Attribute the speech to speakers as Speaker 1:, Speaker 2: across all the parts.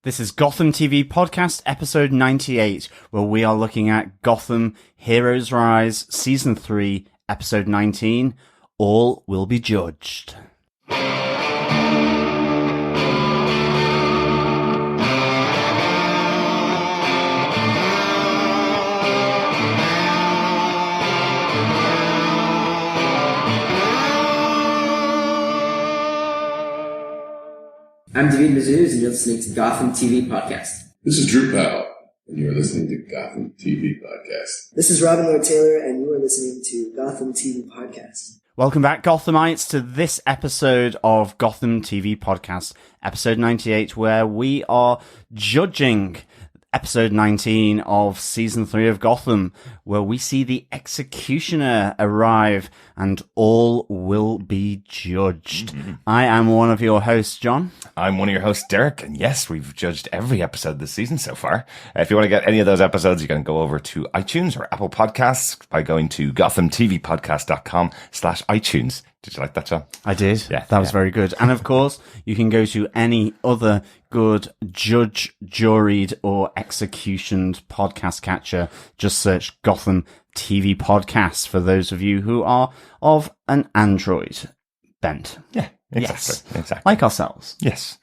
Speaker 1: This is Gotham TV Podcast, episode 98, where we are looking at Gotham Heroes Rise, season 3, episode 19, All Will Be Judged.
Speaker 2: I'm David Mazuz, and you're listening to Gotham TV Podcast.
Speaker 3: This is Drew Powell, and you're listening to Gotham TV Podcast.
Speaker 4: This is Robin Lloyd Taylor, and you are listening to Gotham TV Podcast.
Speaker 1: Welcome back, Gothamites, to this episode of Gotham TV Podcast, episode 98, where we are judging episode 19 of season 3 of Gotham, where we see the executioner arrive and all will be judged. I am one of your hosts, John.
Speaker 5: I'm one of your hosts, Derek, and yes, we've judged every episode this season so far. If you want to get any of those episodes, you can go over to iTunes or Apple Podcasts by going to gothamtvpodcast.com/iTunes. Did you like that, John?
Speaker 1: I did.
Speaker 5: Yeah,
Speaker 1: that was very good. And of course, you can go to any other good judge, juried, or executioned podcast catcher. Just search Gotham TV Podcast for those of you who are of an Android bent.
Speaker 5: Yeah, exactly.
Speaker 1: Yes.
Speaker 5: Exactly.
Speaker 1: Like ourselves.
Speaker 5: Yes.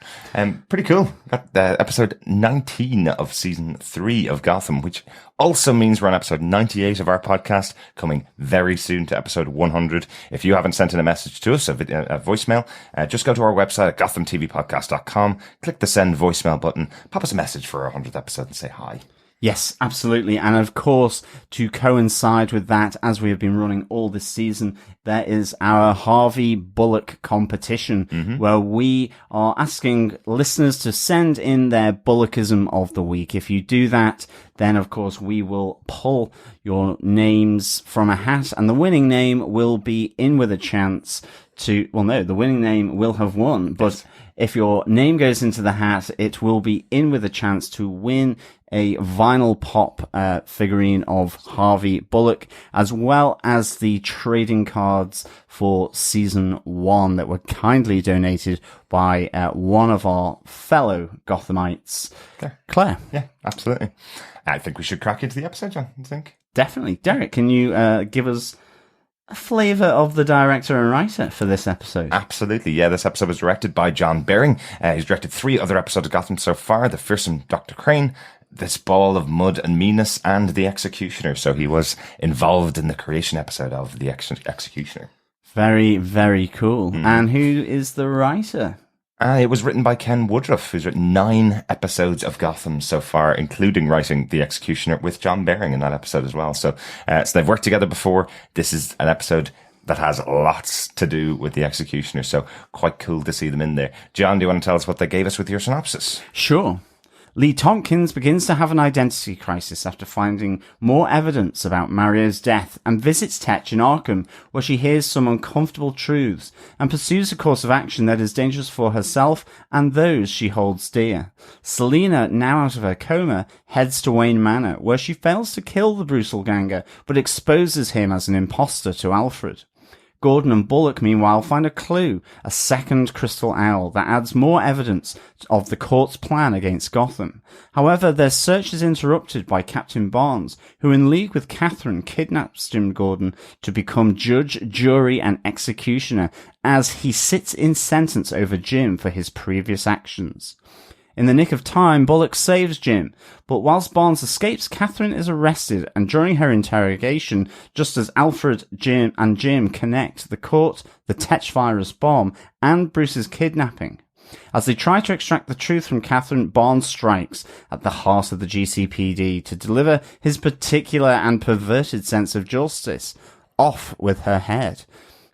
Speaker 5: Pretty cool. Got episode 19 of season 3 of Gotham, which also means we're on episode 98 of our podcast, coming very soon to episode 100. If you haven't sent in a message to us, a voicemail, just go to our website at gothamtvpodcast.com, click the send voicemail button, pop us a message for our 100th episode and say hi.
Speaker 1: Yes, absolutely. And of course, to coincide with that, as we have been running all this season, there is our Harvey Bullock competition, where we are asking listeners to send in their Bullockism of the week. If you do that, then of course we will pull your names from a hat, and the winning name will be in with a chance to, well, no, the winning name will have won, but yes. If your name goes into the hat, it will be in with a chance to win a vinyl pop figurine of Harvey Bullock, as well as the trading cards for season 1 that were kindly donated by one of our fellow Gothamites, Claire.
Speaker 5: Yeah, absolutely. I think we should crack into the episode, John. You think?
Speaker 1: Definitely. Derek, can you give us a flavour of the director and writer for this episode?
Speaker 5: Absolutely, yeah. This episode was directed by John Baring. He's directed 3 other episodes of Gotham so far: The Fearsome Dr. Crane, This Ball of Mud and Meanness, and The Executioner. So he was involved in the creation episode of The Executioner.
Speaker 1: Very, very cool. And who is the writer?
Speaker 5: It was written by Ken Woodruff, who's written 9 episodes of Gotham so far, including writing The Executioner with John Baring in that episode as well. So they've worked together before. This is an episode that has lots to do with The Executioner, so quite cool to see them in there. John, do you want to tell us what they gave us with your synopsis?
Speaker 1: Sure. Lee Tompkins begins to have an identity crisis after finding more evidence about Mario's death and visits Tetch in Arkham, where she hears some uncomfortable truths and pursues a course of action that is dangerous for herself and those she holds dear. Selina, now out of her coma, heads to Wayne Manor, where she fails to kill the brutal ganger, but exposes him as an imposter to Alfred. Gordon and Bullock, meanwhile, find a clue, a second crystal owl, that adds more evidence of the court's plan against Gotham. However, their search is interrupted by Captain Barnes, who, in league with Catherine, kidnaps Jim Gordon to become judge, jury, and executioner, as he sits in sentence over Jim for his previous actions. In the nick of time, Bullock saves Jim, but whilst Barnes escapes, Catherine is arrested, and during her interrogation, just as Alfred, Jim connect the court, the Tetch virus bomb, and Bruce's kidnapping. As they try to extract the truth from Catherine, Barnes strikes at the heart of the GCPD to deliver his particular and perverted sense of justice. Off with her head.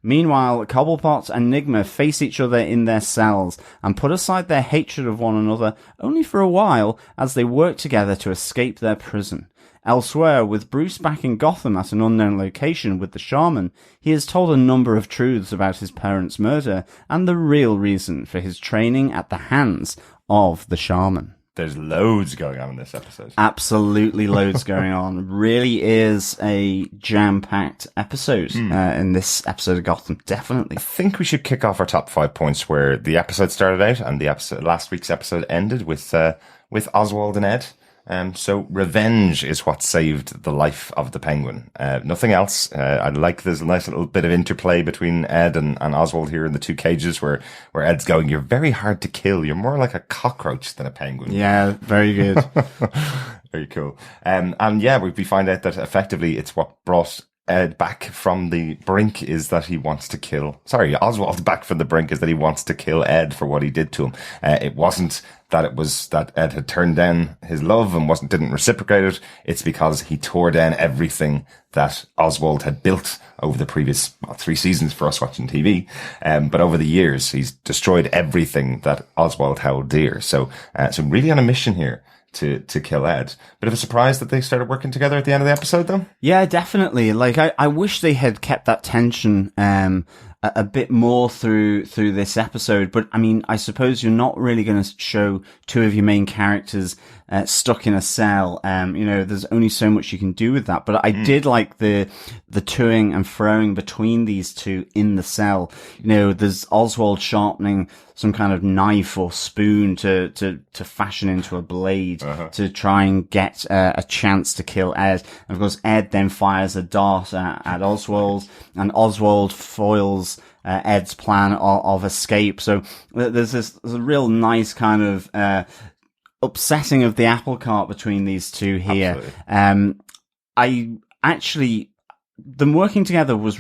Speaker 1: Meanwhile, Cobblepot and Nigma face each other in their cells and put aside their hatred of one another only for a while as they work together to escape their prison. Elsewhere, with Bruce back in Gotham at an unknown location with the shaman, he is told a number of truths about his parents' murder and the real reason for his training at the hands of the shaman.
Speaker 5: There's loads going on in this episode.
Speaker 1: Absolutely loads going on. Really is a jam-packed episode in this episode of Gotham, definitely.
Speaker 5: I think we should kick off our top 5 points where the episode started out and the episode, last week's episode ended with with Oswald and Ed. So revenge is what saved the life of the Penguin. Nothing else. I like there's a nice little bit of interplay between Ed and Oswald here in the two cages where Ed's going, "You're very hard to kill. You're more like a cockroach than a penguin."
Speaker 1: Yeah, very good.
Speaker 5: Very cool. And yeah, we find out that effectively it's what brought Ed back from the brink is that he wants to kill. Sorry, Oswald back from the brink is that he wants to kill Ed for what he did to him. It wasn't that it was that Ed had turned down his love and didn't reciprocate it. It's because he tore down everything that Oswald had built over the previous 3 seasons for us watching TV. But over the years, he's destroyed everything that Oswald held dear. So really on a mission here to kill Ed. Bit of a surprise that they started working together at the end of the episode, though.
Speaker 1: Yeah, definitely. Like, I wish they had kept that tension, a bit more through this episode. But I mean, I suppose you're not really going to show two of your main characters stuck in a cell. There's only so much you can do with that. But I did like the toing and throwing between these two in the cell. There's Oswald sharpening some kind of knife or spoon to fashion into a blade to try and get a chance to kill Ed. And of course, Ed then fires a dart at Oswald, and Oswald foils Ed's plan of escape. So there's a real nice kind of upsetting of the apple cart between these two here. Them working together was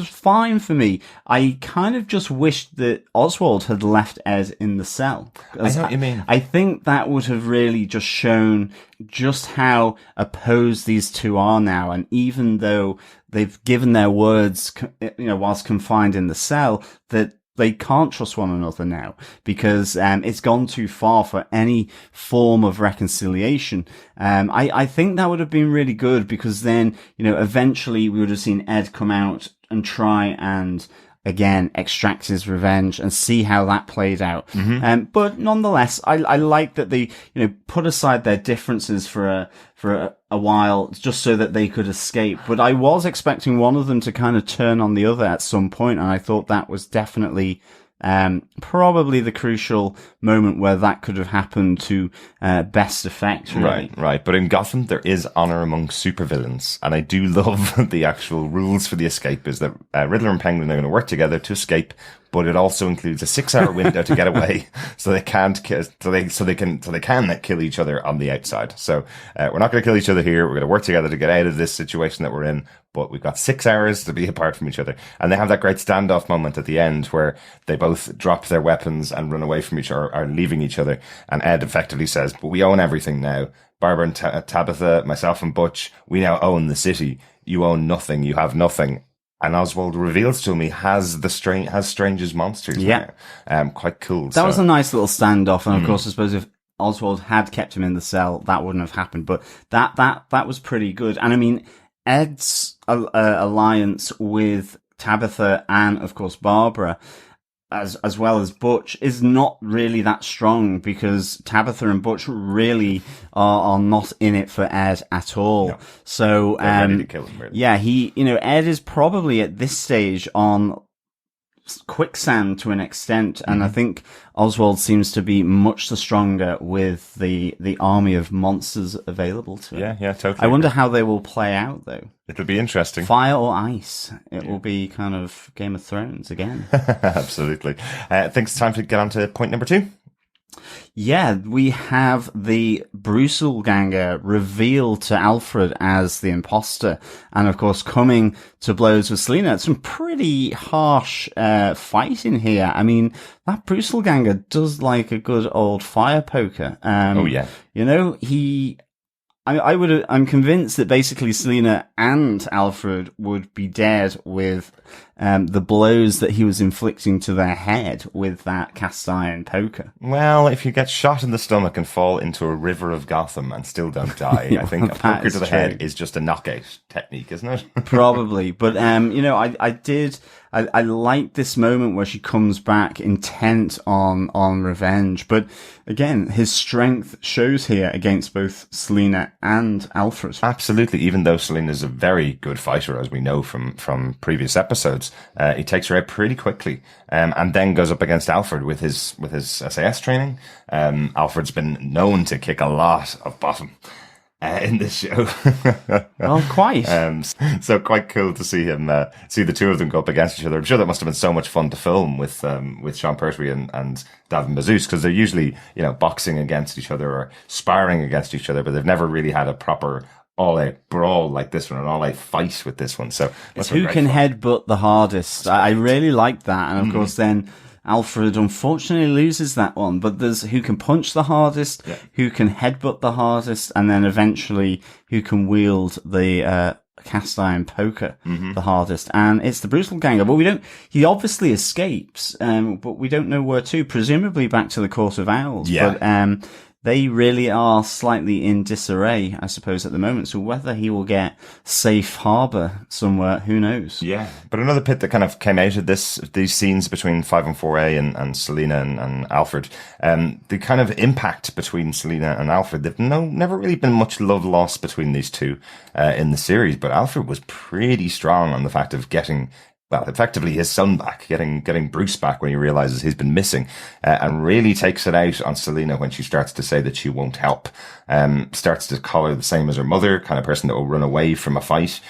Speaker 1: fine for me. I kind of just wished that Oswald had left Ed in the cell.
Speaker 5: I know what you mean.
Speaker 1: I think that would have really just shown just how opposed these two are now. And even though they've given their words, whilst confined in the cell, that they can't trust one another now because it's gone too far for any form of reconciliation. I think that would have been really good because then, eventually we would have seen Ed come out and try and again extract his revenge and see how that played out. But nonetheless, I like that they, put aside their differences for a while just so that they could escape. But I was expecting one of them to kind of turn on the other at some point, and I thought that was definitely probably the crucial moment where that could have happened to best effect. Really.
Speaker 5: Right. But in Gotham, there is honor among supervillains, and I do love the actual rules for the escape. Is that Riddler and Penguin are going to work together to escape, but it also includes a 6-hour window to get away, so they can kill each other on the outside. So we're not going to kill each other here. We're going to work together to get out of this situation that we're in. But we've got 6 hours to be apart from each other. And they have that great standoff moment at the end where they both drop their weapons and run away from each other, are leaving each other. And Ed effectively says, "But we own everything now. Barbara and Tabitha, myself and Butch, we now own the city. You own nothing. You have nothing." And Oswald reveals to him he has Strange's monsters.
Speaker 1: Yeah.
Speaker 5: Now. Quite cool.
Speaker 1: That was a nice little standoff. And of course, I suppose if Oswald had kept him in the cell, that wouldn't have happened. But that was pretty good. And I mean, Ed's alliance with Tabitha and, of course, Barbara, as well as Butch, is not really that strong because Tabitha and Butch really are not in it for Ed at all. No. So,
Speaker 5: they're ready to kill him, really.
Speaker 1: Yeah, Ed is probably at this stage on quicksand to an extent, and I think Oswald seems to be much the stronger with the army of monsters available to him.
Speaker 5: Yeah, totally.
Speaker 1: I wonder how they will play out, though.
Speaker 5: It'll be interesting.
Speaker 1: Fire or ice? It will be kind of Game of Thrones again.
Speaker 5: Absolutely. I think it's time to get on to point number 2.
Speaker 1: Yeah, we have the Bruselganger revealed to Alfred as the imposter, and of course coming to blows with Selina. It's some pretty harsh fighting here. I mean, that Bruselganger does like a good old fire poker.
Speaker 5: Oh yeah.
Speaker 1: I'm convinced that basically Selina and Alfred would be dead with the blows that he was inflicting to their head with that cast iron poker.
Speaker 5: Well, if you get shot in the stomach and fall into a river of Gotham and still don't die, I think a poker to the head is just a knockout technique, isn't it?
Speaker 1: Probably. But, I like this moment where she comes back intent on revenge. But again, his strength shows here against both Selina and Alfred.
Speaker 5: Absolutely. Even though Selina's a very good fighter, as we know from previous episodes, episodes. He takes her out pretty quickly, and then goes up against Alfred with his SAS training. Alfred's been known to kick a lot of bottom in this show.
Speaker 1: Well, quite.
Speaker 5: So quite cool to see him, see the two of them go up against each other. I'm sure that must have been so much fun to film with Sean Pertwee and Davin Mazouz, because they're usually, boxing against each other or sparring against each other, but they've never really had a proper all-out brawl like this one, an all-out fight with this one. So
Speaker 1: it's who can headbutt the hardest. I really like that. And of course then Alfred unfortunately loses that one, but there's who can punch the hardest, who can headbutt the hardest, and then eventually who can wield the cast iron poker the hardest. And it's the Brutal Ganger, but he obviously escapes, but we don't know where to, presumably back to the Court of Owls.
Speaker 5: Yeah.
Speaker 1: But they really are slightly in disarray, I suppose, at the moment. So whether he will get safe harbor somewhere, who knows?
Speaker 5: Yeah. But another bit that kind of came out of these scenes between 5 and 4A and Selena and Alfred, the kind of impact between Selena and Alfred, there's never really been much love lost between these two in the series, but Alfred was pretty strong on the fact of getting, well, effectively his son back, getting Bruce back when he realizes he's been missing, and really takes it out on Selena when she starts to say that she won't help, starts to call her the same as her mother, kind of person that will run away from a fight,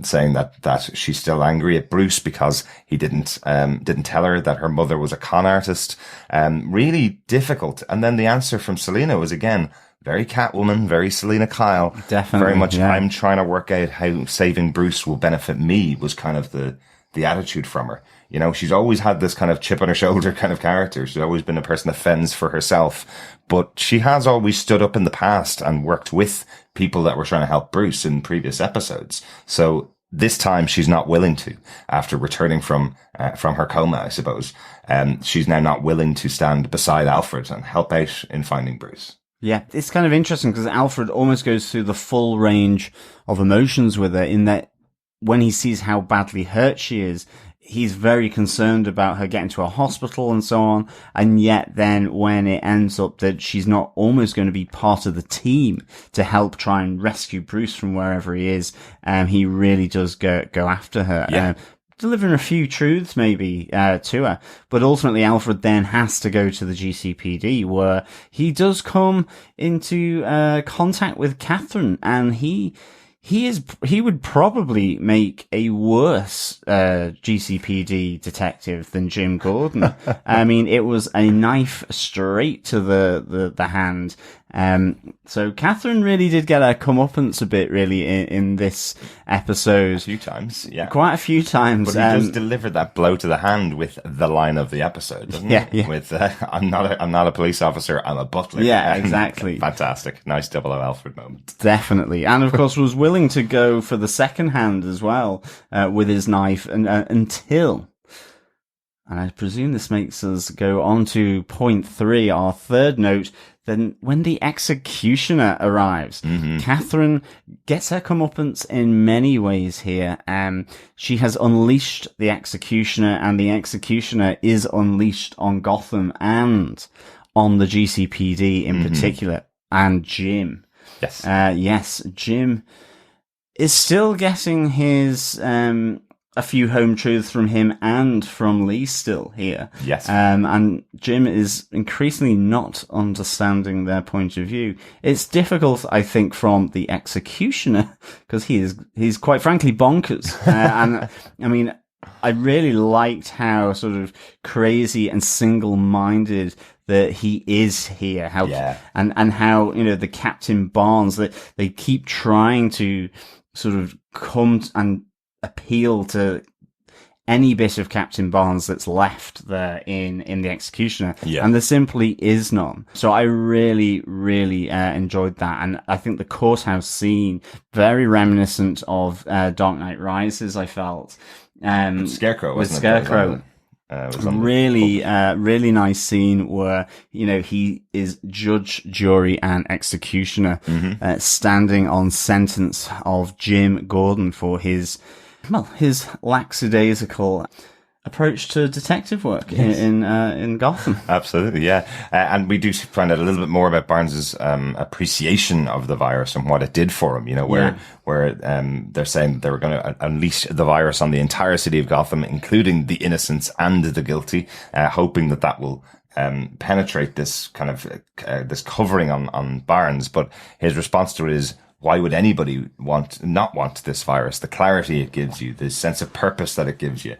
Speaker 5: saying that she's still angry at Bruce because he didn't tell her that her mother was a con artist. Really difficult. And then the answer from Selena was again, very Catwoman, very Selena Kyle.
Speaker 1: Definitely.
Speaker 5: Very much,
Speaker 1: yeah.
Speaker 5: I'm trying to work out how saving Bruce will benefit me, was kind of the attitude from her. She's always had this kind of chip on her shoulder kind of character. She's always been a person that fends for herself, but she has always stood up in the past and worked with people that were trying to help Bruce in previous episodes. So this time she's not willing to, after returning from her coma, I suppose. She's now not willing to stand beside Alfred and help out in finding Bruce.
Speaker 1: Yeah, it's kind of interesting because Alfred almost goes through the full range of emotions with her, in that when he sees how badly hurt she is, he's very concerned about her getting to a hospital and so on. And yet then when it ends up that she's not almost going to be part of the team to help try and rescue Bruce from wherever he is, he really does go after her.
Speaker 5: Yeah.
Speaker 1: Delivering a few truths maybe to her, but ultimately Alfred then has to go to the GCPD, where he does come into contact with Catherine, and he would probably make a worse GCPD detective than Jim Gordon. I mean, it was a knife straight to the hand. So Catherine really did get her comeuppance a bit, really, in this episode.
Speaker 5: A few times, yeah.
Speaker 1: Quite a few times.
Speaker 5: But he does deliver that blow to the hand with the line of the episode, doesn't he?
Speaker 1: Yeah.
Speaker 5: With, I'm not a police officer, I'm a butler.
Speaker 1: Yeah, exactly.
Speaker 5: Fantastic. Nice double O Alfred moment.
Speaker 1: Definitely. And of course was willing to go for the second hand as well, with his knife, and until, and I presume this makes us go on to point 3, our third note. Then when the executioner arrives, Catherine gets her comeuppance in many ways here. She has unleashed the executioner, and the executioner is unleashed on Gotham and on the GCPD in particular, and Jim.
Speaker 5: Yes.
Speaker 1: Yes, Jim is still getting his, a few home truths from him and from Lee still here.
Speaker 5: Yes.
Speaker 1: And Jim is increasingly not understanding their point of view. It's difficult, I think, from the executioner, because he's quite frankly bonkers. And I mean, I really liked how sort of crazy and single-minded that he is here. And how, the Captain Barnes, that they keep trying to sort of come and appeal to any bit of Captain Barnes that's left there in the executioner.
Speaker 5: Yeah.
Speaker 1: And there simply is none. So I really, really enjoyed that. And I think the courthouse scene, very reminiscent of Dark Knight Rises, I felt.
Speaker 5: Scarecrow,
Speaker 1: with
Speaker 5: wasn't
Speaker 1: Scarecrow.
Speaker 5: Really
Speaker 1: nice scene where, he is judge, jury, and executioner, standing on sentence of Jim Gordon for his lackadaisical approach to detective work in Gotham.
Speaker 5: Absolutely, yeah. And we do find out a little bit more about Barnes's appreciation of the virus and what it did for him, where they're saying they were going to unleash the virus on the entire city of Gotham, including the innocents and the guilty, hoping that will penetrate this kind of this covering on Barnes. But his response to it is, why would anybody not want this virus? The clarity it gives you, the sense of purpose that it gives you.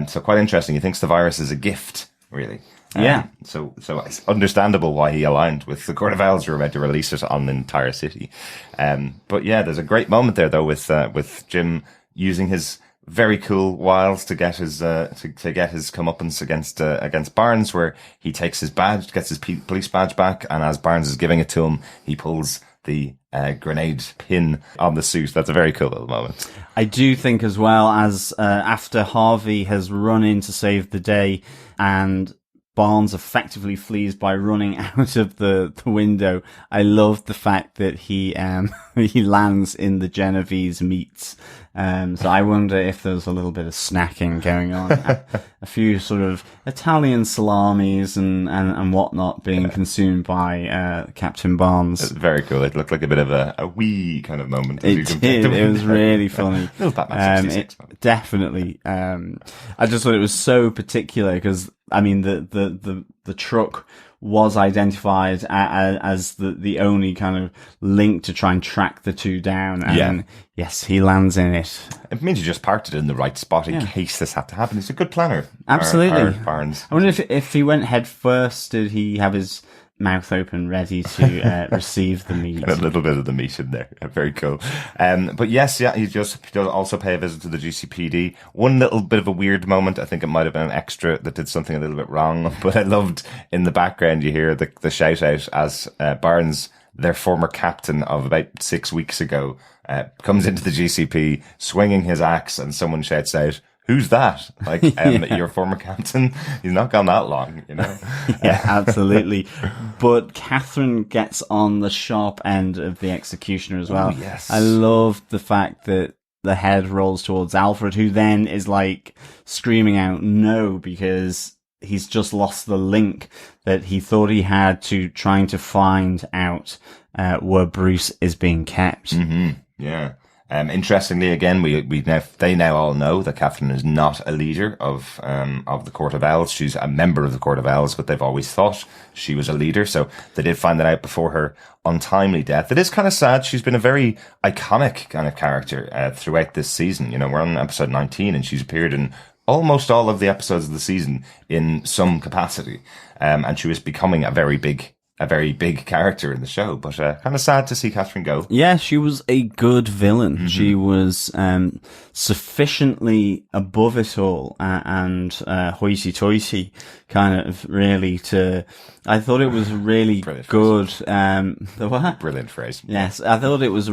Speaker 5: So quite interesting. He thinks the virus is a gift, really.
Speaker 1: Yeah.
Speaker 5: So it's understandable why he aligned with the Court of Owls who were about to release it on the entire city. But yeah, there's a great moment there though with Jim using his very cool wiles to get his to get his comeuppance against Barnes, where he takes his badge, gets his police badge back, and as Barnes is giving it to him, he pulls the grenade pin on the suit. That's a very cool little moment.
Speaker 1: I do think as well, as after Harvey has run in to save the day and Barnes effectively flees by running out of the window, I love the fact that he he lands in the Genovese meats. So I wonder if there's a little bit of snacking going on. A few sort of Italian salamis and whatnot being consumed by Captain Barnes.
Speaker 5: It's very cool. It looked like a bit of a wee kind of moment.
Speaker 1: It did. It was really funny.
Speaker 5: Little Batman 66 moment.
Speaker 1: Definitely. I just thought it was so particular because, I mean, the truck was identified as the only kind of link to try and track the two down. And yes, he lands in it.
Speaker 5: It means you just parked it in the right spot in case this had to happen. He's a good planner.
Speaker 1: Absolutely.
Speaker 5: Our Barnes.
Speaker 1: I wonder if he went head first, did he have his mouth open, ready to receive the meat?
Speaker 5: And a little bit of the meat in there. Very cool. But yes, he does also pay a visit to the GCPD. One little bit of a weird moment. I think it might have been an extra that did something a little bit wrong, but I loved in the background you hear the shout out as Barnes, their former captain of about 6 weeks ago, comes into the GCP swinging his axe, and someone shouts out, "Who's that?" Like, your former captain. He's not gone that long,
Speaker 1: Yeah, absolutely. But Catherine gets on the sharp end of the executioner as well.
Speaker 5: Oh, yes.
Speaker 1: I love the fact that the head rolls towards Alfred, who then is like screaming out no, because he's just lost the link that he thought he had to trying to find out where Bruce is being kept.
Speaker 5: Mm-hmm. Yeah. Interestingly, again, they now all know that Catherine is not a leader of the Court of Owls. She's a member of the Court of Owls, but they've always thought she was a leader. So they did find that out before her untimely death. It is kind of sad. She's been a very iconic kind of character throughout this season. We're on episode 19, and she's appeared in almost all of the episodes of the season in some capacity. And she was becoming a very big character in the show, but kind of sad to see Catherine go.
Speaker 1: Yeah, she was a good villain.
Speaker 5: Mm-hmm.
Speaker 1: She was sufficiently above it all and hoity-toity, kind of really I thought it was really good. The what?
Speaker 5: Brilliant phrase.
Speaker 1: Yes, I thought it was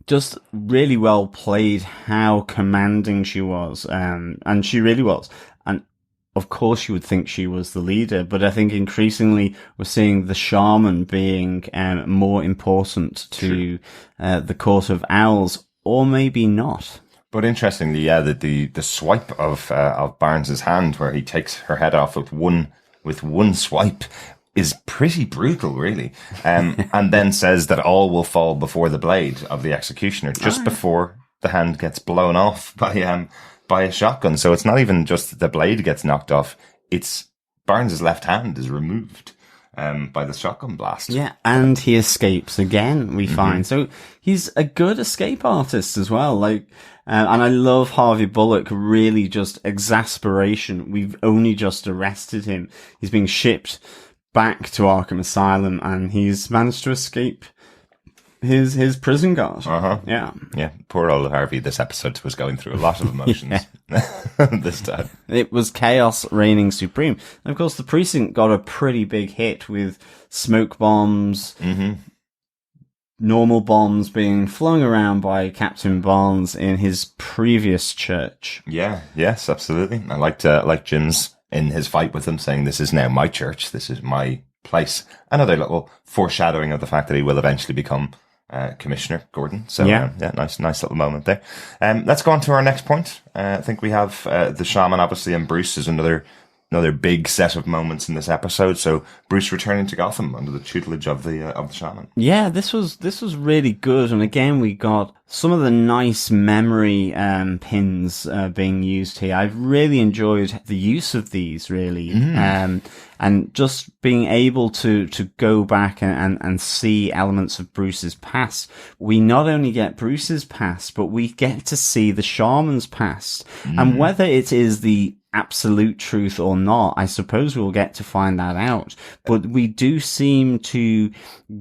Speaker 1: just really well played how commanding she was, and she really was. And of course you would think she was the leader, but I think increasingly we're seeing the shaman being more important to the Court of Owls, or maybe not.
Speaker 5: But interestingly, yeah, the swipe of Barnes's hand, where he takes her head off with one swipe, is pretty brutal, really. And then says that all will fall before the blade of the executioner, just before the hand gets blown off by a shotgun. So it's not even just that the blade gets knocked off, it's Barnes's left hand is removed by the shotgun blast.
Speaker 1: Yeah, and he escapes again, we find. So he's a good escape artist as well. Like, and I love Harvey Bullock, really just exasperation. We've only just arrested him. He's being shipped back to Arkham Asylum, and he's managed to escape his prison guard. Yeah.
Speaker 5: Poor old Harvey. This episode was going through a lot of emotions this time.
Speaker 1: It was chaos reigning supreme. And of course, the precinct got a pretty big hit with smoke bombs, normal bombs being flung around by Captain Barnes in his previous church.
Speaker 5: Yeah. Yes, absolutely. I liked Jim's in his fight with him, saying, "This is now my church. This is my place." Another little foreshadowing of the fact that he will eventually become Commissioner Gordon. So
Speaker 1: Yeah.
Speaker 5: nice little moment there. Let's go on to our next point. I think we have the shaman, obviously, and Bruce is another big set of moments in this episode. So Bruce returning to Gotham under the tutelage of the shaman.
Speaker 1: Yeah, this was really good, and again we got some of the nice memory pins being used here. I've really enjoyed the use of these, really, and just being able to go back and see elements of Bruce's past. We not only get Bruce's past, but we get to see the shaman's past, and whether it is the absolute truth or not, I suppose we'll get to find that out. But we do seem to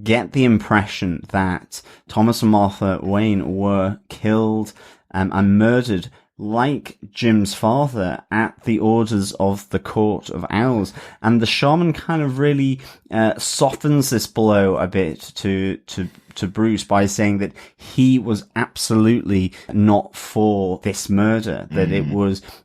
Speaker 1: get the impression that Thomas and Martha Wayne were killed and murdered like Jim's father at the orders of the Court of Owls. And the shaman kind of really softens this blow a bit to Bruce by saying that he was absolutely not for this murder, that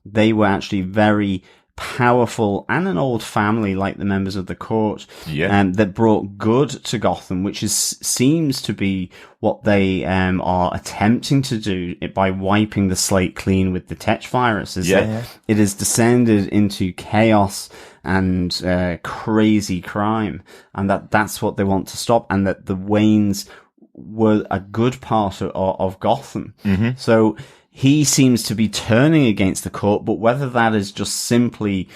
Speaker 1: they were actually very powerful and an old family like the members of the court, that brought good to Gotham, which seems to be what they are attempting to do by wiping the slate clean with the Tetch virus. It has descended into chaos and crazy crime, and that's what they want to stop, and that the Waynes were a good part of Gotham. So he seems to be turning against the court, but whether that is just simply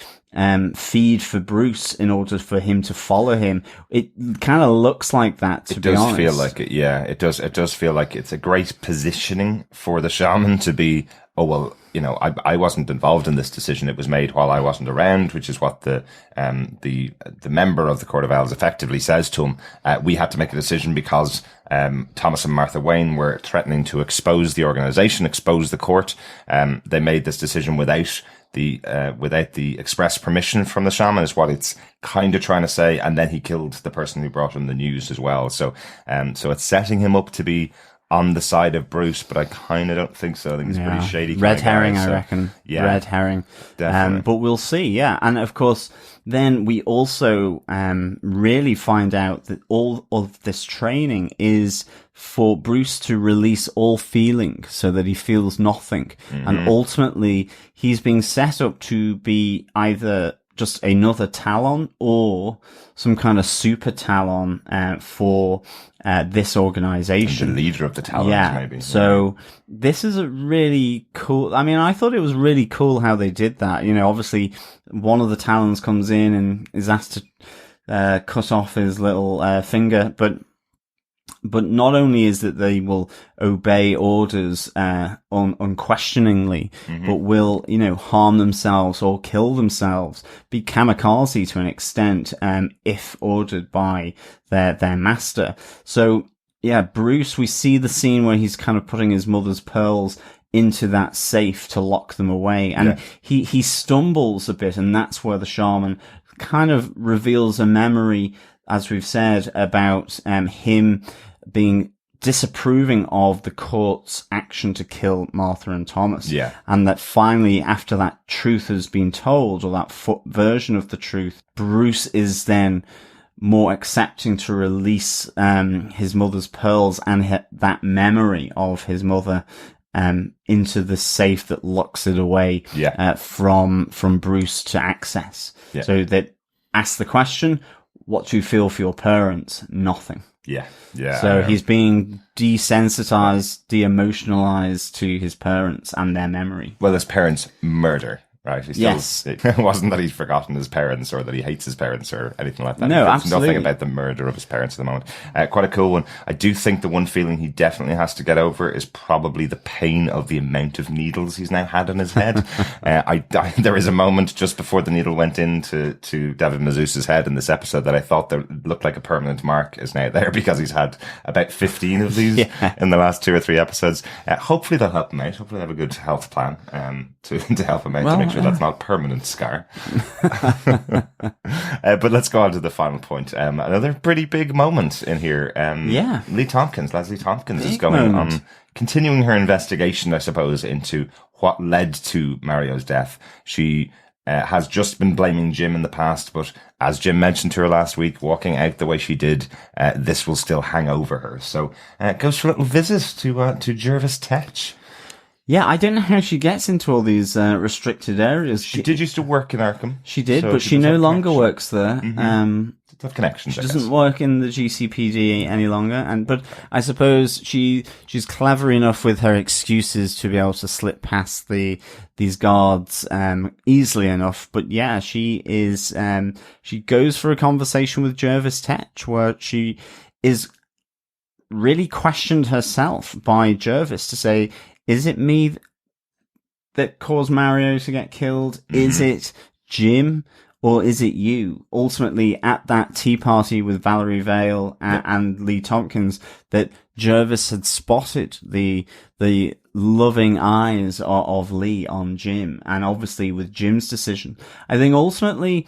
Speaker 1: feed for Bruce in order for him to follow him, it kind of looks like that, to be honest.
Speaker 5: It does feel like it, yeah. It does feel like it's a great positioning for the shaman to be, oh, well, you know, I wasn't involved in this decision. It was made while I wasn't around, which is what the member of the Court of Owls effectively says to him. We had to make a decision because Thomas and Martha Wayne were threatening to expose the organization, expose the court. They made this decision without the express permission from the shaman, is what it's kind of trying to say. And then he killed the person who brought him the news as well. So it's setting him up to be on the side of Bruce, but I kind of don't think so. I think it's pretty shady.
Speaker 1: Red herring, I reckon. Yeah. Red herring.
Speaker 5: Definitely.
Speaker 1: But we'll see, yeah. And of course, then we also really find out that all of this training is for Bruce to release all feeling so that he feels nothing. And ultimately, he's being set up to be either just another Talon or some kind of super Talon for this organization.
Speaker 5: And the leader of the Talons, maybe.
Speaker 1: So this is a really cool... I mean, I thought it was really cool how they did that. You know, obviously, one of the Talons comes in and is asked to cut off his little finger, but not only is that they will obey orders unquestioningly, but will, you know, harm themselves or kill themselves, be kamikaze to an extent, if ordered by their master. So, yeah, Bruce, we see the scene where he's kind of putting his mother's pearls into that safe to lock them away. And he stumbles a bit, and that's where the shaman kind of reveals a memory, as we've said, about him being disapproving of the court's action to kill Martha and Thomas. Yeah. And that finally, after that truth has been told, or that version of the truth, Bruce is then more accepting to release his mother's pearls and that memory of his mother into the safe that locks it away from Bruce to access. Yeah. So that asks the question, what do you feel for your parents? Nothing.
Speaker 5: Yeah.
Speaker 1: So he's being desensitized, de-emotionalized to his parents and their memory.
Speaker 5: Well, his parents' murder, right?
Speaker 1: Yes.
Speaker 5: It wasn't that he's forgotten his parents or that he hates his parents or anything like that.
Speaker 1: No,
Speaker 5: It's
Speaker 1: absolutely.
Speaker 5: nothing about the murder of his parents at the moment. Quite a cool one. I do think the one feeling he definitely has to get over is probably the pain of the amount of needles he's now had in his head. There is a moment just before the needle went into David Mazouz's head in this episode that I thought that looked like a permanent mark is now there because he's had about 15 of these in the last 2 or 3 episodes. Hopefully they'll help him out. Hopefully they have a good health plan to help him out to make sure that's not a permanent scar. But let's go on to the final point. Another pretty big moment in here. Leslie Tompkins is going on, continuing her investigation, I suppose, into what led to Mario's death. She has just been blaming Jim in the past, but as Jim mentioned to her last week, walking out the way she did, this will still hang over her. So goes for a little visit to Jervis Tetch.
Speaker 1: Yeah, I don't know how she gets into all these restricted areas.
Speaker 5: She did used to work in Arkham.
Speaker 1: She did,
Speaker 5: so
Speaker 1: but she no longer
Speaker 5: connection.
Speaker 1: works there.
Speaker 5: Have connections.
Speaker 1: She doesn't work in the GCPD any longer, but I suppose she's clever enough with her excuses to be able to slip past these guards easily enough. But yeah, she goes for a conversation with Jervis Tetch where she is really questioned herself by Jervis to say, is it me that caused Mario to get killed? Is it Jim? Or is it you? Ultimately, at that tea party with Valerie Vale and Lee Tompkins, that Jervis had spotted the loving eyes of Lee on Jim, and obviously with Jim's decision. I think ultimately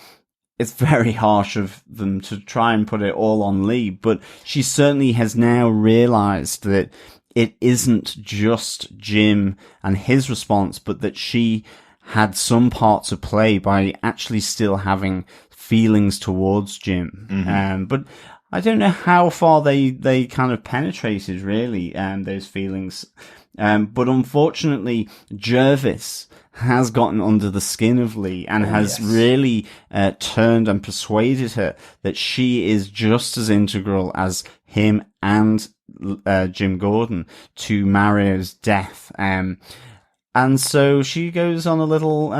Speaker 1: it's very harsh of them to try and put it all on Lee, but she certainly has now realized that it isn't just Jim and his response, but that she had some part to play by actually still having feelings towards Jim. But I don't know how far they kind of penetrated really, those feelings. But unfortunately, Jervis has gotten under the skin of Lee and has really turned and persuaded her that she is just as integral as him and Jim Gordon to Mario's death. And so she goes on a little,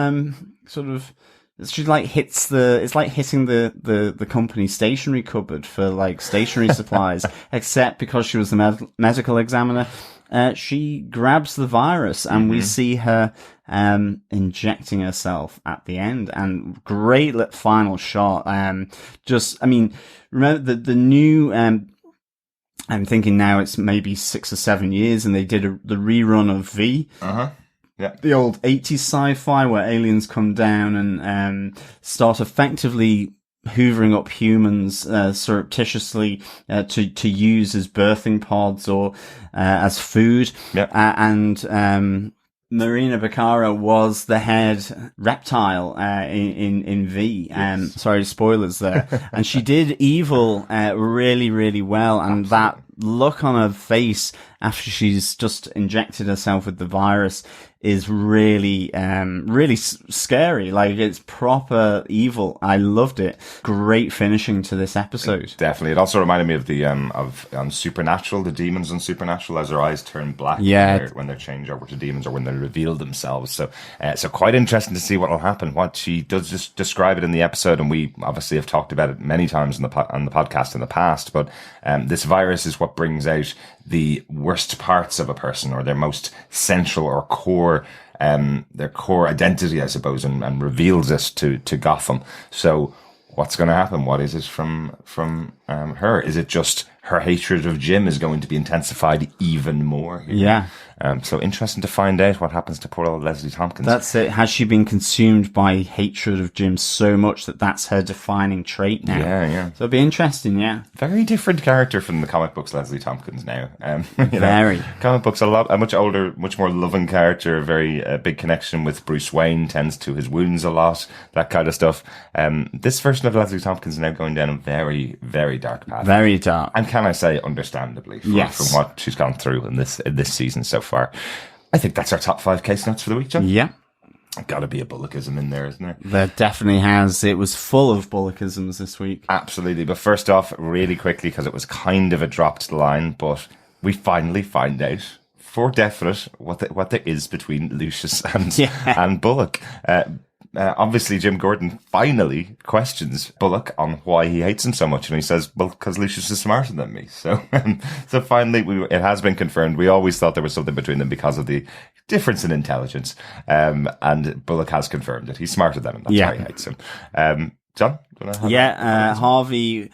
Speaker 1: she like it's like hitting the company stationery cupboard for like stationery supplies, except because she was the medical examiner, she grabs the virus and we see her, injecting herself at the end, and great final shot. Remember the new, I'm thinking now it's maybe 6 or 7 years and they did the rerun of V.
Speaker 5: Yeah.
Speaker 1: The old 80s sci-fi where aliens come down and start effectively hoovering up humans surreptitiously to use as birthing pods or as food.
Speaker 5: Yep.
Speaker 1: And Marina Baccara was the head reptile in V. Sorry, spoilers there. And she did evil really, really well. And that look on her face after she's just injected herself with the virus is really, really scary. Like, it's proper evil. I loved it. Great finishing to this episode.
Speaker 5: Definitely. It also reminded me of the Supernatural, the demons on Supernatural, as their eyes turn black when they're changed over to demons or when they reveal themselves. So quite interesting to see what will happen. What she does just describe it in the episode, and we obviously have talked about it many times on the podcast in the past, but this virus is what brings out the worst parts of a person, or their most central or core, their core identity, I suppose, and reveals this to Gotham. So what's going to happen? What is it from her? Is it just her hatred of Jim is going to be intensified even more here?
Speaker 1: Yeah.
Speaker 5: So interesting to find out what happens to poor old Leslie Tompkins.
Speaker 1: That's it. Has she been consumed by hatred of Jim so much that that's her defining trait now?
Speaker 5: Yeah.
Speaker 1: So it'll be interesting, yeah.
Speaker 5: Very different character from the comic books, Leslie Tompkins now.
Speaker 1: Very.
Speaker 5: Comic books, a much older, much more loving character, a very big connection with Bruce Wayne, tends to his wounds a lot, that kind of stuff. This version of Leslie Tompkins is now going down a very, very dark path.
Speaker 1: Very dark.
Speaker 5: And can I say, understandably, from what she's gone through in this season so far. I think that's our top 5 case notes for the week, John.
Speaker 1: Yeah.
Speaker 5: Got to be a Bullockism in there, isn't there?
Speaker 1: There definitely has. It was full of Bullockisms this week.
Speaker 5: Absolutely. But first off, really quickly, because it was kind of a dropped line, but we finally find out for definite what there is between Lucius and Bullock. Obviously, Jim Gordon finally questions Bullock on why he hates him so much, and he says, "Well, because Lucius is smarter than me." So, so finally, it has been confirmed. We always thought there was something between them because of the difference in intelligence, and Bullock has confirmed it. He's smarter than him. That's why he hates him. John, do you want to have
Speaker 1: Harvey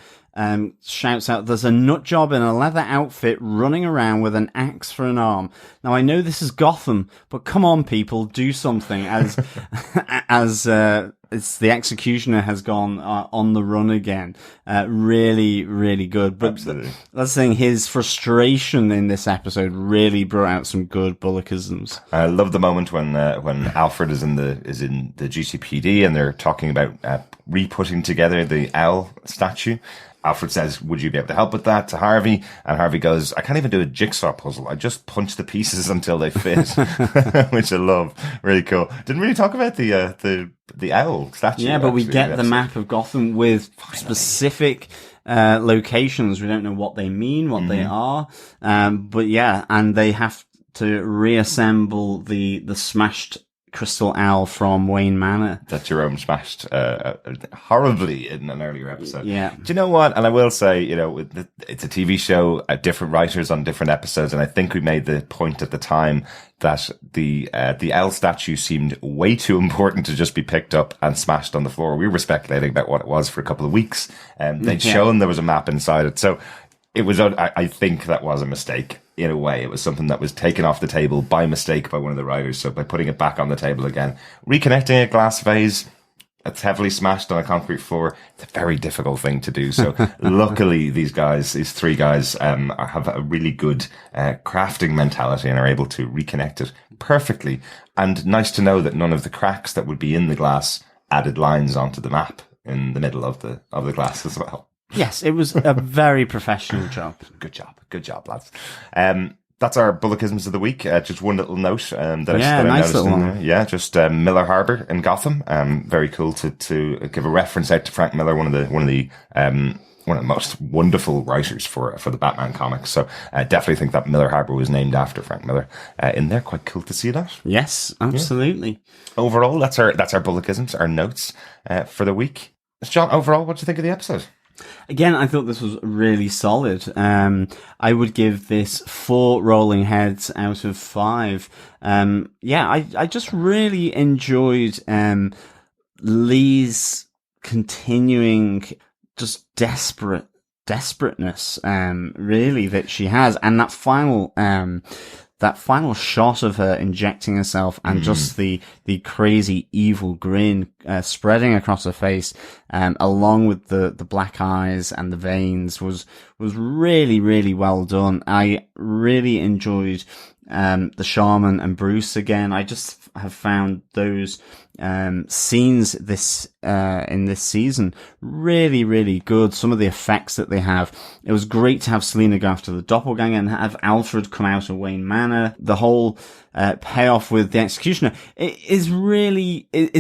Speaker 1: shouts out, "There's a nut job in a leather outfit running around with an axe for an arm. Now, I know this is Gotham, but come on, people, do something." As it's the executioner has gone on the run again. Really, really good. But
Speaker 5: Absolutely.
Speaker 1: that's the thing, his frustration in this episode really brought out some good Bullockisms.
Speaker 5: I love the moment when Alfred is in the GCPD and they're talking about re-putting together the owl statue. Alfred says, would you be able to help with that, to Harvey? And Harvey goes, I can't even do a jigsaw puzzle. I just punch the pieces until they fit, which I love. Really cool. Didn't really talk about the owl statue.
Speaker 1: Yeah, but we get the map of Gotham with specific locations. We don't know what they mean, what they are. But yeah, and they have to reassemble the smashed crystal owl from Wayne Manor
Speaker 5: that Jerome smashed horribly in an earlier episode.
Speaker 1: Yeah.
Speaker 5: Do you know what? And I will say, it's a TV show, different writers on different episodes, and I think we made the point at the time that the owl statue seemed way too important to just be picked up and smashed on the floor. We were speculating about what it was for a couple of weeks, and they'd shown there was a map inside it. So it was, I think that was a mistake. In a way, it was something that was taken off the table by mistake by one of the writers. So by putting it back on the table again, reconnecting a glass vase, it's heavily smashed on a concrete floor. It's a very difficult thing to do. So luckily these three guys, have a really good, crafting mentality and are able to reconnect it perfectly. And nice to know that none of the cracks that would be in the glass added lines onto the map in the middle of the glass as well.
Speaker 1: Yes, it was a very professional job.
Speaker 5: Good job, lads. That's our Bullockisms of the week. Just one little note that I
Speaker 1: nice
Speaker 5: noticed in
Speaker 1: one.
Speaker 5: there. Yeah, just Miller Harbour in Gotham. Very cool to give a reference out to Frank Miller, one of the most wonderful writers for the Batman comics. So I definitely think that Miller Harbour was named after Frank Miller in there. Quite cool to see that.
Speaker 1: Yes, absolutely.
Speaker 5: Yeah. Overall, that's our Bullockisms, our notes for the week. John, overall, what do you think of the episode?
Speaker 1: Again, I thought this was really solid. I would give this 4 rolling heads out of 5. I just really enjoyed Lee's continuing just desperateness, really, that she has, and that final shot of her injecting herself and just the crazy evil grin spreading across her face, along with the black eyes and the veins was really, really well done. I really enjoyed the Shaman and Bruce again. I just have found those scenes in this season really, really good. Some of the effects that they have. It was great to have Selena go after the doppelganger and have Alfred come out of Wayne Manor. The whole payoff with the executioner is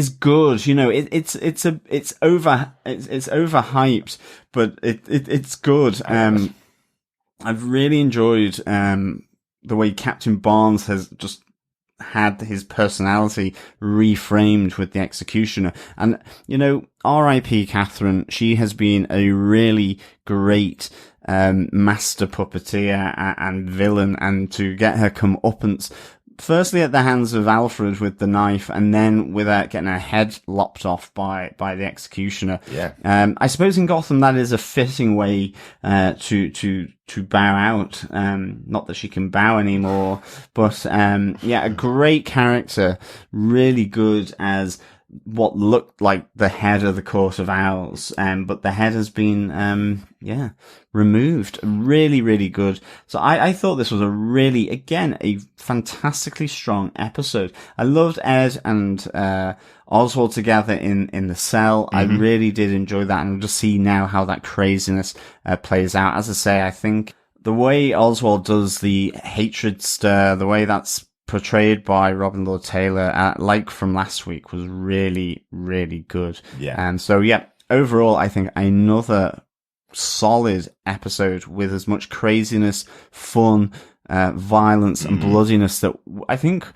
Speaker 1: good. It's overhyped, but it's good. I've really enjoyed the way Captain Barnes has just had his personality reframed with the executioner. And, R.I.P. Catherine, she has been a really great master puppeteer and villain, and to get her comeuppance, firstly at the hands of Alfred with the knife, and then with her getting her head lopped off by the executioner.
Speaker 5: Yeah.
Speaker 1: I suppose in Gotham that is a fitting way to bow out. Not that she can bow anymore, but a great character, really good as what looked like the head of the Court of Owls, but the head has been removed. Really, really good. So I thought this was a fantastically strong episode. I loved Ed and Oswald together in the cell. I really did enjoy that, and we'll just see now how that craziness plays out. As I say, I think the way Oswald does the hatred stir, the way that's portrayed by Robin Lord Taylor, like from last week, was really, really good.
Speaker 5: Yeah.
Speaker 1: And so, overall, I think another solid episode with as much craziness, fun, violence, and bloodiness that I think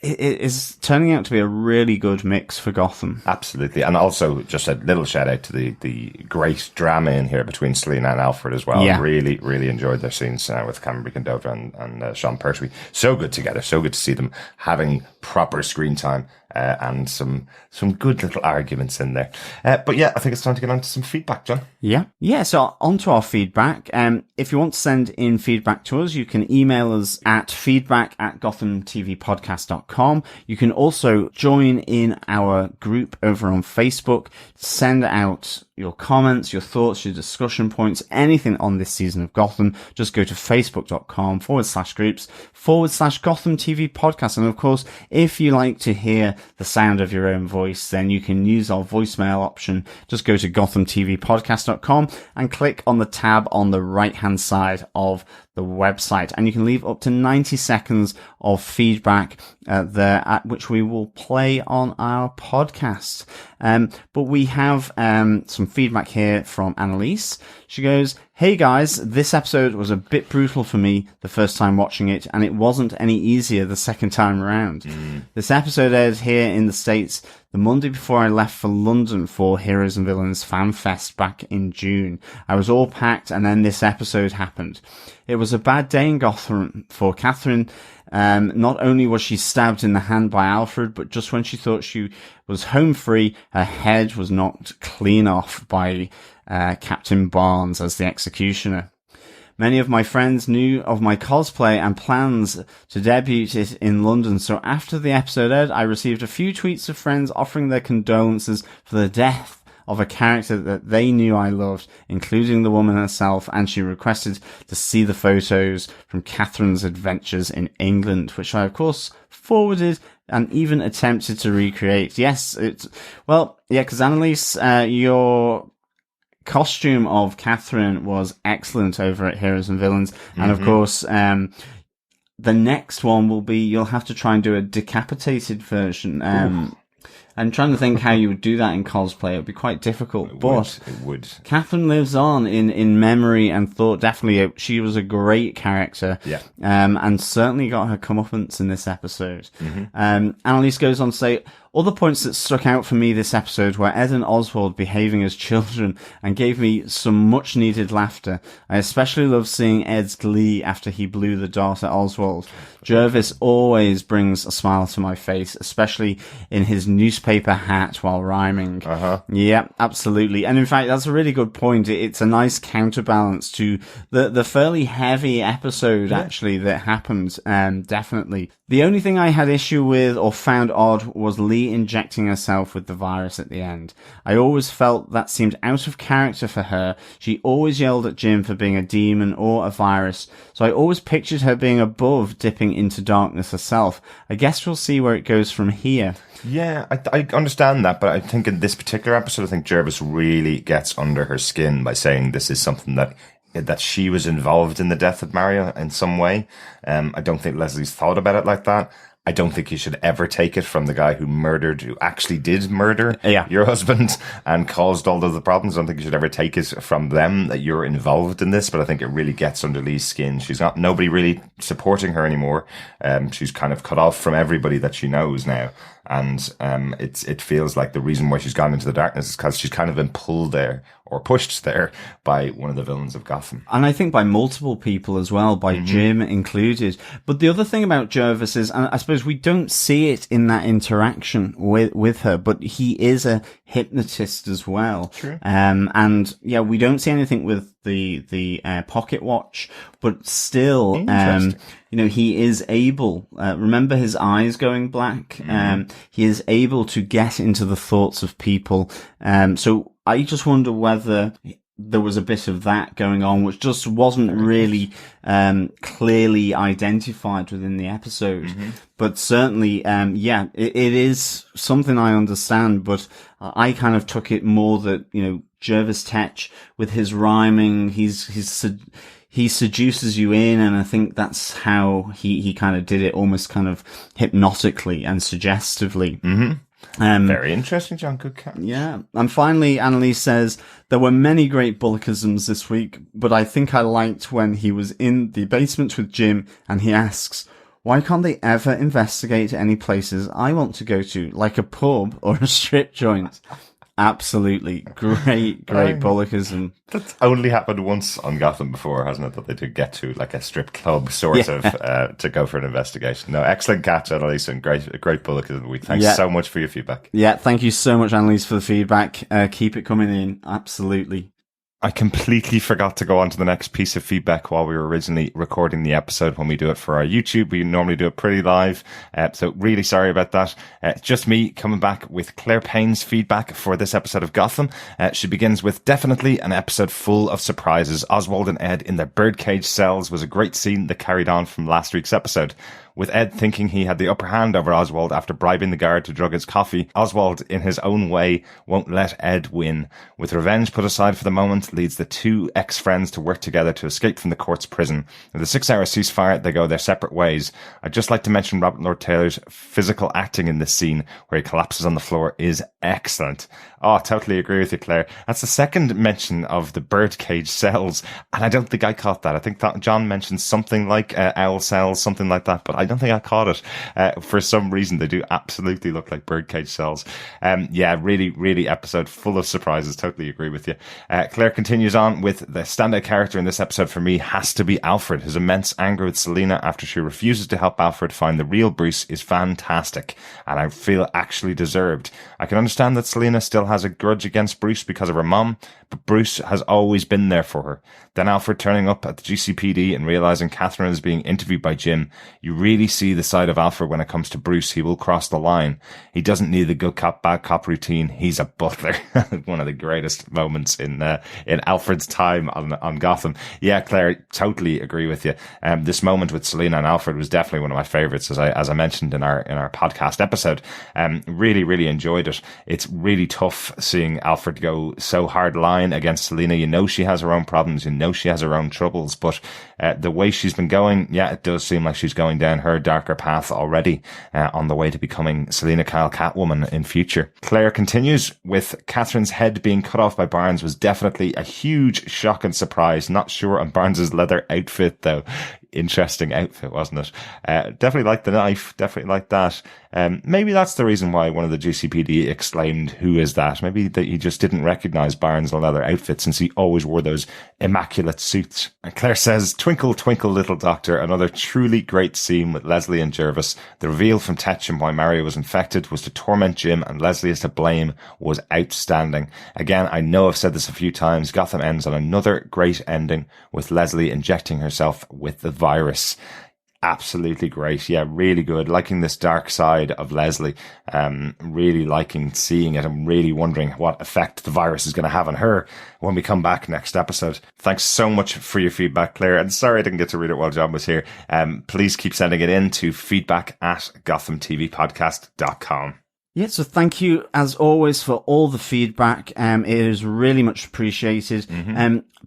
Speaker 1: it is turning out to be a really good mix for Gotham.
Speaker 5: Absolutely. And also just a little shout out to the great drama in here between Selena and Alfred as well.
Speaker 1: Yeah.
Speaker 5: Really, really enjoyed their scenes with Cameron Condova and Sean Pertwee. So good together. So good to see them having proper screen time and some good little arguments in there. But yeah, I think it's time to get on to some feedback, John.
Speaker 1: Yeah. So on to our feedback. If you want to send in feedback to us, you can email us at feedback@gothamtvpodcast.com. gotham.com. You can also join in our group over on Facebook. Send out your comments, your thoughts, your discussion points, anything on this season of Gotham. Just go to facebook.com/groups/Gotham TV podcast. And of course, if you like to hear the sound of your own voice, then you can use our voicemail option. Just go to gothamtvpodcast.com and click on the tab on the right hand side of the website, and you can leave up to 90 seconds of feedback there, at which we will play on our podcast. But we have some feedback here from Annalise. She goes, "Hey guys, this episode was a bit brutal for me the first time watching it, and it wasn't any easier the second time around. This episode aired here in the States the Monday before I left for London for Heroes and Villains Fan Fest back in June. I was all packed, and then this episode happened. It was a bad day in Gotham for Catherine. Not only was she stabbed in the hand by Alfred, but just when she thought she was home free, her head was knocked clean off by Captain Barnes as the executioner. Many of my friends knew of my cosplay and plans to debut it in London, so after the episode aired, I received a few tweets of friends offering their condolences for the death of a character that they knew I loved, including the woman herself, and she requested to see the photos from Catherine's adventures in England, which I, of course, forwarded and even attempted to recreate." Yes, because Annalise, your costume of Catherine was excellent over at Heroes and Villains, and of course, the next one will be, you'll have to try and do a decapitated version. I'm trying to think how you would do that in cosplay. It would be quite difficult,
Speaker 5: It would.
Speaker 1: Catherine lives on in memory and thought. Definitely, she was a great character.
Speaker 5: Yeah.
Speaker 1: And certainly got her comeuppance in this episode. Annalise goes on to say, "Other points that stuck out for me this episode were Ed and Oswald behaving as children and gave me some much needed laughter. I especially love seeing Ed's glee after he blew the dart at Oswald. Jervis always brings a smile to my face, especially in his newspaper hat while rhyming." Yeah, absolutely. And in fact, that's a really good point. It's a nice counterbalance to the fairly heavy episode, actually, that happened. Definitely. The only thing I had issue with or found odd was Lee injecting herself with the virus at the end. I always felt that seemed out of character for her. She always yelled at Jim for being a demon or a virus, so I always pictured her being above dipping into darkness herself. I guess we'll see where it goes from here.
Speaker 5: Yeah, I understand that, but I think in this particular episode, I think Jervis really gets under her skin by saying this is something that she was involved in the death of Mario in some way. I don't think Leslie's thought about it like that. I don't think you should ever take it from the guy who actually did murder your husband and caused all of the problems. I don't think you should ever take it from them that you're involved in this, but I think it really gets under Lee's skin. She's got nobody really supporting her anymore. She's kind of cut off from everybody that she knows now. And it feels like the reason why she's gone into the darkness is because she's kind of been pulled there or pushed there by one of the villains of Gotham.
Speaker 1: And I think by multiple people as well, by Jim included. But the other thing about Jervis is, and I suppose we don't see it in that interaction with her, but he is a hypnotist as well.
Speaker 5: True.
Speaker 1: And yeah, we don't see anything with the pocket watch, but still, he is able, remember his eyes going black? He is able to get into the thoughts of people. So I just wonder whether there was a bit of that going on, which just wasn't really clearly identified within the episode. But certainly, it is something I understand, but I kind of took it more that, Jervis Tetch with his rhyming, he seduces you in, and I think that's how he kind of did it, almost kind of hypnotically and suggestively.
Speaker 5: Very interesting, John. Good catch.
Speaker 1: Yeah. And finally, Annalise says, "There were many great bullockisms this week, but I think I liked when he was in the basement with Jim and he asks, why can't they ever investigate any places I want to go to, like a pub or a strip joint?" Absolutely. Great bullockism.
Speaker 5: That's only happened once on Gotham before, hasn't it? That they did get to like a strip club sort of to go for an investigation. No, excellent catch, Annalise, and great bullockism week. Thanks so much for your feedback.
Speaker 1: Yeah, thank you so much, Annalise, for the feedback. Keep it coming in. Absolutely.
Speaker 5: I completely forgot to go on to the next piece of feedback while we were originally recording the episode. When we do it for our YouTube, we normally do it pretty live. So really sorry about that. Just me coming back with Claire Payne's feedback for this episode of Gotham. She begins with definitely an episode full of surprises. Oswald and Ed in their birdcage cells was a great scene that carried on from last week's episode. With Ed thinking he had the upper hand over Oswald after bribing the guard to drug his coffee, Oswald, in his own way, won't let Ed win. With revenge put aside for the moment, leads the two ex-friends to work together to escape from the court's prison. With a 6-hour ceasefire, they go their separate ways. I'd just like to mention Robert Lord Taylor's physical acting in this scene, where he collapses on the floor, is excellent. Oh, I totally agree with you, Claire. That's the second mention of the birdcage cells, and I don't think I caught that. I think that John mentioned something like owl cells, something like that, but I don't think I caught it. For some reason, they do absolutely look like birdcage cells. Yeah, really episode full of surprises. Totally agree with you. Claire continues on with the standout character in this episode for me has to be Alfred. His immense anger with Selina after she refuses to help Alfred find the real Bruce is fantastic, and I feel actually deserved. I can understand that Selina still has a grudge against Bruce because of her mom, but Bruce has always been there for her. Then Alfred turning up at the GCPD and realizing Catherine is being interviewed by Jim. You really see the side of Alfred when it comes to Bruce. He will cross the line. He doesn't need the good cop, bad cop routine. He's a butler. One of the greatest moments in Alfred's time on Gotham. Yeah, Claire, totally agree with you. This moment with Selina and Alfred was definitely one of my favorites, as I mentioned in our podcast episode. Really enjoyed it. It's really tough seeing Alfred go so hard line against Selina. You know she has her own problems. You know she has her own troubles, but the way she's been going, yeah, it does seem like she's going down her darker path already, on the way to becoming Selina Kyle Catwoman in future. Claire continues with Catherine's head being cut off by Barnes was definitely a huge shock and surprise. Not sure on Barnes's leather outfit though. Interesting outfit, wasn't it? Definitely like the knife. Definitely like that. Maybe that's the reason why one of the GCPD exclaimed, "Who is that?" Maybe that he just didn't recognize Barnes' leather outfit since he always wore those immaculate suits. And Claire says, "Twinkle, twinkle, little doctor." Another truly great scene with Leslie and Jervis. The reveal from Tetchum why Mario was infected was to torment Jim and Leslie is to blame was outstanding. Again, I know I've said this a few times. Gotham ends on another great ending with Leslie injecting herself with the virus. Absolutely great. Yeah, really good. Liking this dark side of Leslie. Really liking seeing it. I'm really wondering what effect the virus is going to have on her when we come back next episode. Thanks so much for your feedback, Claire. And sorry I didn't get to read it while John was here. Please keep sending it in to feedback@gothamtvpodcast.com.
Speaker 1: Yeah, so thank you as always for all the feedback. It is really much appreciated.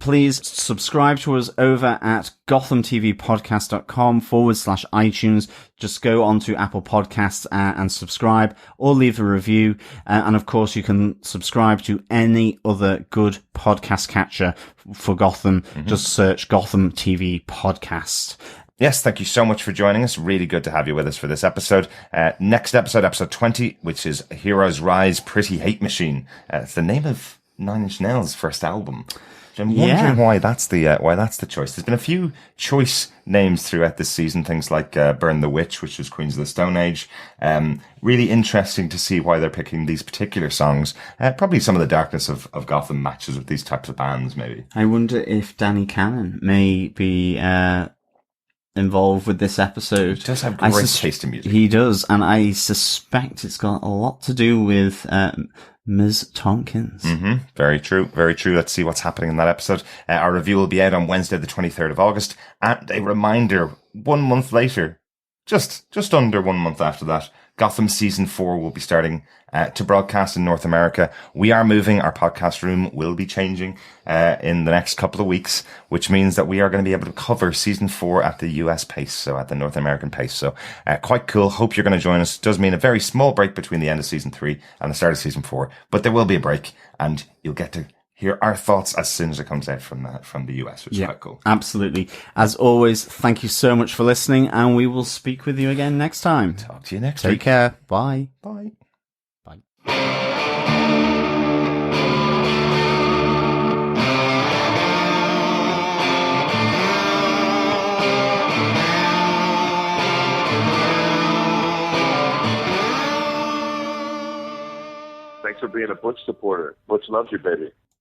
Speaker 1: Please subscribe to us over at gothamtvpodcast.com/iTunes. Just go on to Apple Podcasts and subscribe or leave a review. And of course, you can subscribe to any other good podcast catcher for Gotham. Just search Gotham TV Podcast.
Speaker 5: Yes, thank you so much for joining us. Really good to have you with us for this episode. Next episode, episode 20, which is Heroes Rise Pretty Hate Machine. It's the name of Nine Inch Nails' first album. So I'm wondering why that's the choice. There's been a few choice names throughout this season, things like Burn the Witch, which was Queens of the Stone Age. Really interesting to see why they're picking these particular songs. Probably some of the darkness of Gotham matches with these types of bands, maybe.
Speaker 1: I wonder if Danny Cannon may be involved with this episode.
Speaker 5: He does have great taste in music.
Speaker 1: He does, and I suspect it's got a lot to do with Ms. Tompkins.
Speaker 5: Very true. Very true. Let's see what's happening in that episode. Our review will be out on Wednesday, the 23rd of August. And a reminder, 1 month later, just under 1 month after that, Gotham Season 4 will be starting to broadcast in North America. We are moving. Our podcast room will be changing in the next couple of weeks, which means that we are going to be able to cover Season 4 at the US pace, so at the North American pace. So quite cool. Hope you're going to join us. It does mean a very small break between the end of Season 3 and the start of Season 4, but there will be a break, and you'll get to hear our thoughts as soon as it comes out from the US, which is quite cool.
Speaker 1: Absolutely. As always, thank you so much for listening, and we will speak with you again next time.
Speaker 5: Talk to you next week.
Speaker 1: Take care. Bye.
Speaker 5: Bye.
Speaker 1: Bye.
Speaker 6: Thanks for being a Butch supporter. Butch loves you, baby.